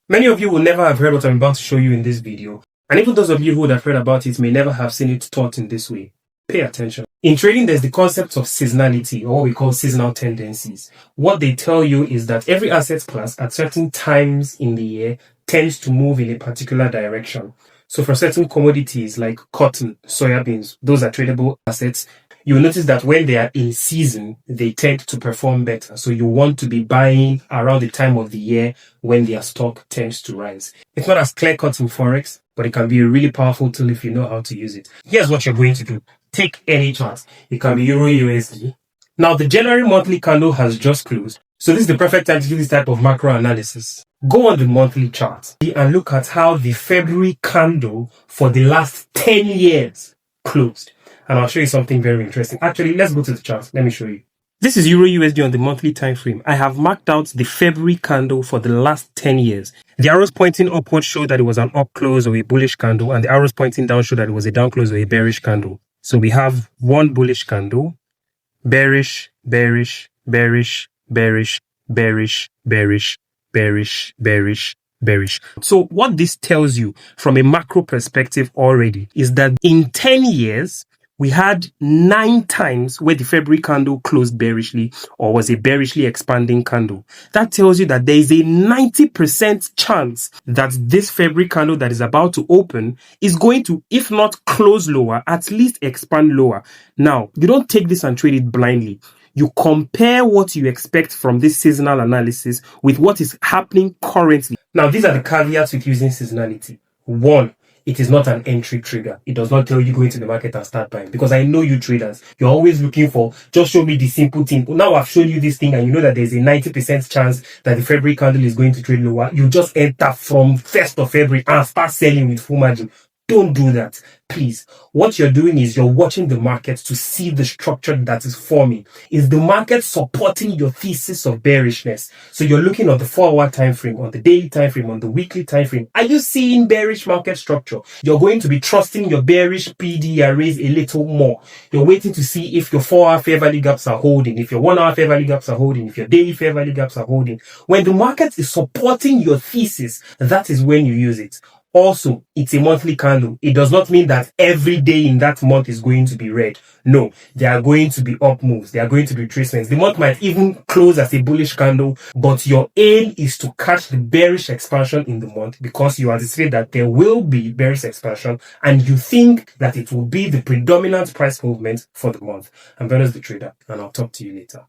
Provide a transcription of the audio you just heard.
Many of you will never have heard what I'm about to show you in this video, and even those of you who would have heard about it may never have seen it taught in this way. Pay attention. In trading, there's the concept of seasonality, or what we call seasonal tendencies. What they tell you is that every asset class at certain times in the year tends to move in a particular direction. So for certain commodities like cotton, soybeans, those are tradable assets, you'll notice that when they are in season, they tend to perform better. So you want to be buying around the time of the year when their stock tends to rise. It's not as clear-cut in Forex, but it can be a really powerful tool if you know how to use it. Here's what you're going to do. Take any chart. It can be Euro USD. Now, the January monthly candle has just closed. So this is the perfect time to do this type of macro analysis. Go on the monthly chart and look at how the February candle for the last 10 years closed. And I'll show you something very interesting. Actually, let's go to the chart. Let me show you. This is Euro USD on the monthly time frame. I have marked out the February candle for the last 10 years. The arrows pointing upward show that it was an up close or a bullish candle, and the arrows pointing down show that it was a down close or a bearish candle. So we have one bullish candle, bearish, bearish, bearish, bearish, bearish, bearish, bearish, bearish, bearish. So what this tells you from a macro perspective already is that in 10 years, we had 9 times where the February candle closed bearishly or was a bearishly expanding candle. That tells you that there is a 90% chance that this February candle that is about to open is going to, if not close lower, at least expand lower. Now, you don't take this and trade it blindly. You compare what you expect from this seasonal analysis with what is happening currently. Now, these are the caveats with using seasonality. 1, it is not an entry trigger. It does not tell you go into the market and start buying. Because I know you traders, you're always looking for, just show me the simple thing. Now I've shown you this thing and you know that there's a 90% chance that the February candle is going to trade lower. You just enter from 1st of February and start selling with full margin. Don't do that, please. What you're doing is you're watching the market to see the structure that is forming. Is the market supporting your thesis of bearishness? So you're looking at the 4-hour time frame, on the daily time frame, on the weekly time frame. Are you seeing bearish market structure? You're going to be trusting your bearish PD arrays a little more. You're waiting to see if your 4-hour fair value gaps are holding, if your 1-hour fair value gaps are holding, if your daily fair value gaps are holding. When the market is supporting your thesis, that is when you use it. Also, it's a monthly candle. It does not mean that every day in that month is going to be red. No, there are going to be up moves. There are going to be retracements. The month might even close as a bullish candle, but your aim is to catch the bearish expansion in the month because you anticipate that there will be bearish expansion and you think that it will be the predominant price movement for the month. I'm Venus the Trader, and I'll talk to you later.